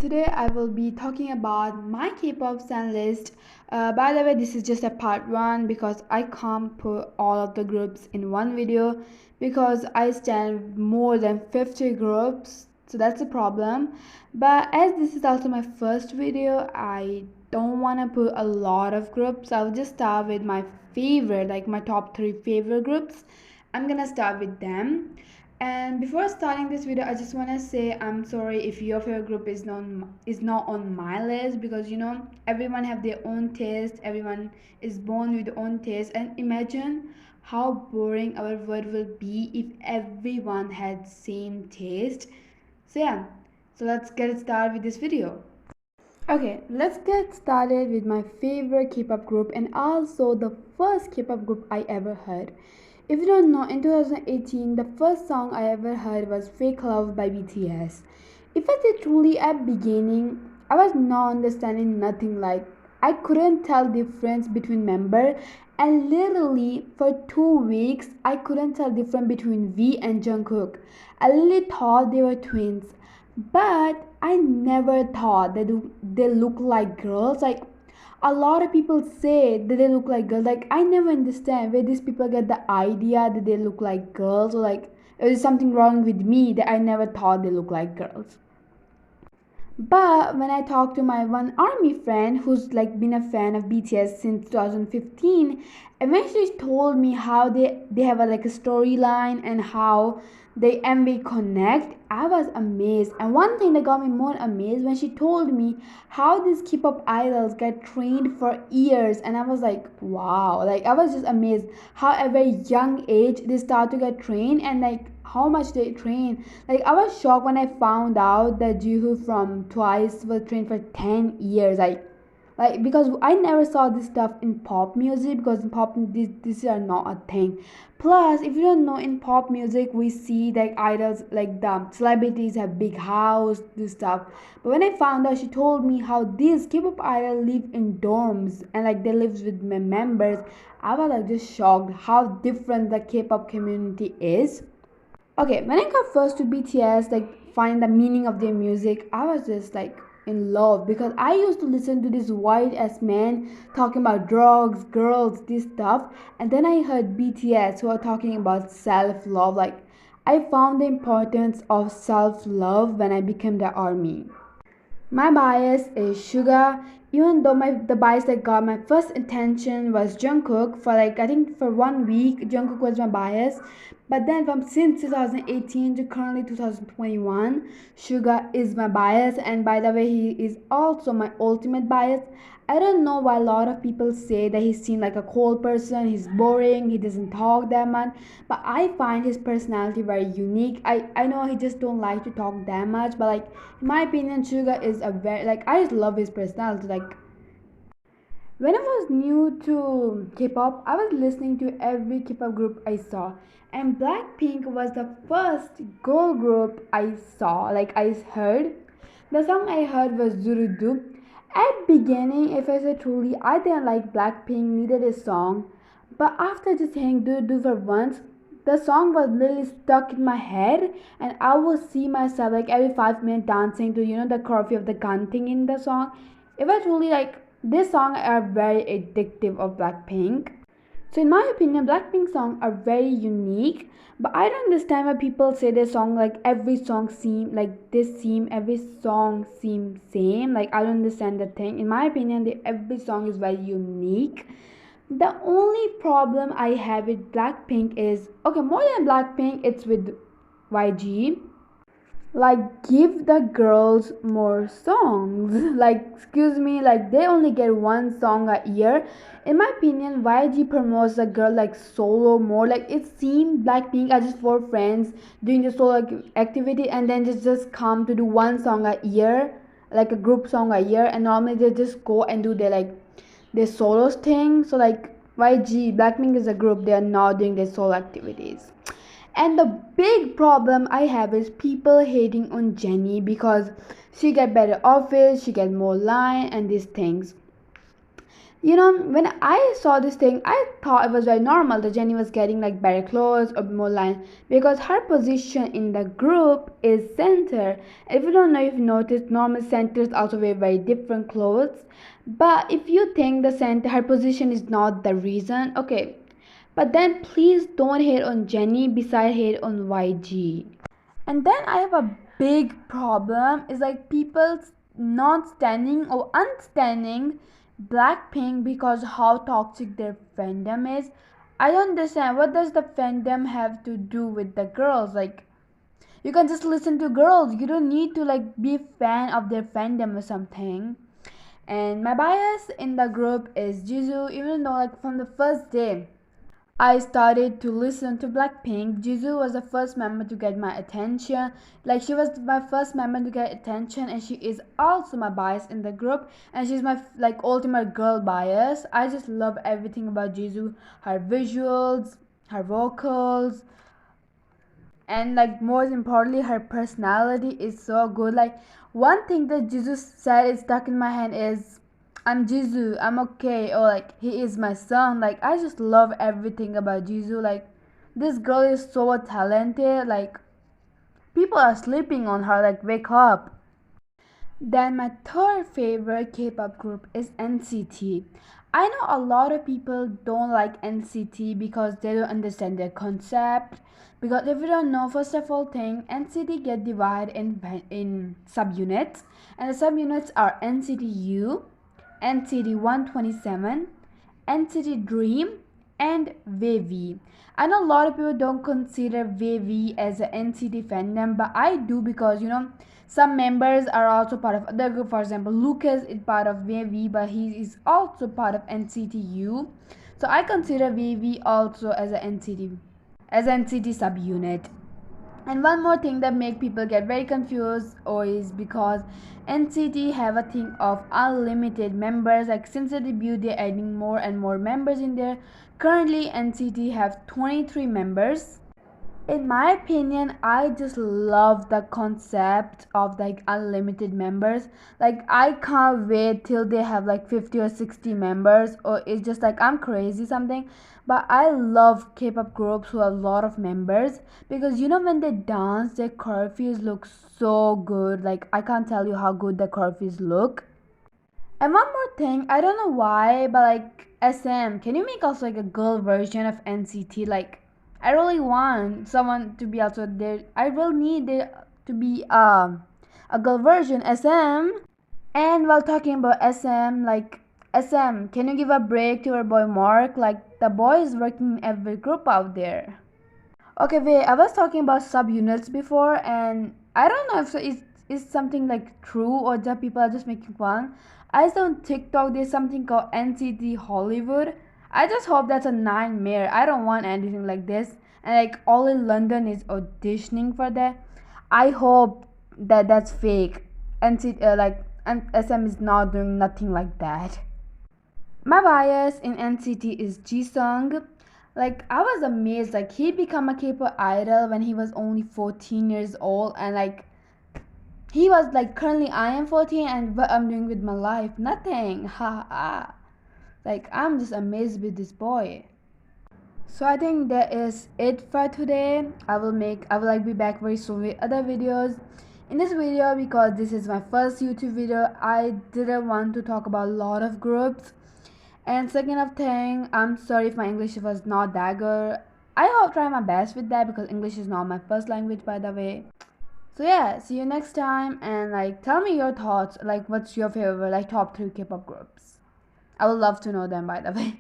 today I will be talking about my K-pop stan list. By the way, this is just a part one because I can't put all of the groups in one video because I stand more than 50 groups, so that's a problem. But as this is also my first video, I don't want to put a lot of groups. I'll just start with my favorite, like my top three favorite groups. I'm gonna start with them. And before starting this video, I just want to say I'm sorry if your favorite group is not on my list, because everyone have their own taste. Everyone is born with their own taste, and imagine how boring our world will be if everyone had same taste. So yeah, so let's get started with this video. Okay, let's get started with my favorite K-pop group and also the first K-pop group I ever heard. If you don't know, in 2018, the first song I ever heard was Fake Love by BTS. If I say truly at beginning, I was not understanding nothing, like I couldn't tell difference between member, and literally for 2 weeks I couldn't tell difference between V and Jungkook. I literally thought they were twins, but I never thought that they look like girls. Like a lot of people say that they look like girls. Like I never understand where these people get the idea that they look like girls, or like is something wrong with me that I never thought they look like girls. But when I talked to my one army friend who's like been a fan of BTS since 2015, eventually she told me how they have like a storyline and how they MV connect. I was amazed. And one thing that got me more amazed when she told me how these K-pop idols get trained for years, and I was like, wow. Like I was just amazed how at a very young age they start to get trained, and like how much they train. Like I was shocked when I found out that Jihu from Twice was trained for 10 years. Like because I never saw this stuff in pop music, because in pop this are not a thing. Plus, if you don't know, in pop music we see like idols, like the celebrities have big house, this stuff. But when I found out, she told me how these K-pop idols live in dorms and like they live with members. I was like just shocked how different the K-pop community is. Okay, when I got first to BTS, like find the meaning of their music, I was just like in love, because I used to listen to this white ass man talking about drugs, girls, this stuff, and then I heard BTS who are talking about self love. Like I found the importance of self love when I became the army. My bias is Suga, even though the bias that got my first attention was Jungkook. For like I think for 1 week, Jungkook was my bias. But then from since 2018 to currently 2021, Suga is my bias, and by the way, he is also my ultimate bias. I don't know why a lot of people say that he seems like a cold person, he's boring, he doesn't talk that much, but I find his personality very unique. I know he just don't like to talk that much, but like in my opinion, Suga is a very, like I just love his personality. Like when I was new to K-pop, I was listening to every K-pop group I saw, and BLACKPINK was the first girl group I saw. Like I heard, the song I heard was Zurudu. At beginning, if I say truly, I didn't like BLACKPINK, neither this song. But after just hearing Zurudu for once, the song was literally stuck in my head, and I would see myself like every 5 minutes dancing to the choreography of the gun thing in the song. It was really like this song are very addictive of Blackpink. So in my opinion, Blackpink songs are very unique, but I don't understand why people say their song like every song seem like this seem every song seem same. Like I don't understand the thing. In my opinion, every song is very unique. The only problem I have with Blackpink is, okay, more than Blackpink, it's with YG. Like give the girls more songs. Like excuse me, like they only get one song a year. In my opinion, YG promotes the girl like solo more. Like it seemed Blackpink are just four friends doing the solo activity, and then just come to do one song a year, like a group song a year, and normally they just go and do their solos thing. So like YG, Blackpink is a group, they are not doing their solo activities. And the big problem I have is people hating on Jennie because she get better office, she get more line and these things. When I saw this thing, I thought it was very normal that Jenny was getting like better clothes or more lines because her position in the group is center. If you don't know, if you noticed, normal centers also wear very different clothes. But if you think the center, her position is not the reason, okay. But then please don't hate on Jenny beside hate on YG. And then I have a big problem is like people not standing or unstanding Blackpink because how toxic their fandom is. I don't understand what does the fandom have to do with the girls. Like you can just listen to girls. You don't need to like be a fan of their fandom or something. And my bias in the group is Jisoo, even though like from the first day I started to listen to Blackpink. Jisoo was the first member to get my attention. Like she was my first member to get attention, and she is also my bias in the group. And she's my like ultimate girl bias. I just love everything about Jisoo, her visuals, her vocals, and like most importantly, her personality is so good. Like one thing that Jisoo said is stuck in my head is I'm Jisoo, I'm okay, or like he is my son. Like I just love everything about Jisoo. Like this girl is so talented. Like people are sleeping on her. Like wake up. Then my third favorite K-pop group is NCT. I know a lot of people don't like NCT because they don't understand their concept. Because if you don't know, first of all, thing NCT get divided in subunits, and the subunits are NCT U, NCT 127, NCT Dream, and VV. I know a lot of people don't consider VV as an NCT fandom, but I do because some members are also part of other group. For example, Lucas is part of VV, but he is also part of NCTU. So I consider VV also as an NCT subunit. And one more thing that make people get very confused or is because NCT have a thing of unlimited members. Like since the debut, they're adding more and more members in there. Currently, NCT have 23 members. In my opinion, I just love the concept of like unlimited members. Like I can't wait till they have like 50 or 60 members, or it's just like I'm crazy something. But I love K-pop groups who have a lot of members because when they dance, their choreographies look so good. Like I can't tell you how good the choreographies look. And one more thing, I don't know why, but like SM, can you make also like a girl version of NCT? Like, I really want someone to be also there. I will need there to be a girl version SM. And while talking about SM, like SM, can you give a break to our boy Mark? Like the boy is working in every group out there. Okay, wait. I was talking about subunits before, and I don't know if it's something like true or that people are just making fun. I saw on TikTok there's something called NCT Hollywood. I just hope that's a nightmare. I don't want anything like this. And like all in London is auditioning for that. I hope that that's fake. NCT SM is not doing nothing like that. My bias in NCT is Jisung. Like I was amazed. Like he became a K-pop idol when he was only 14 years old, and like he was like currently I am 14, and what I'm doing with my life, nothing. Ha ha. Like I'm just amazed with this boy. So I think that is it for today. I will like be back very soon with other videos. In this video, because this is my first YouTube video, I didn't want to talk about a lot of groups. And second of thing, I'm sorry if my English was not that good. I will try my best with that because English is not my first language, by the way. So yeah, see you next time, and like tell me your thoughts. Like what's your favorite like top 3 K-pop groups? I would love to know them, by the way.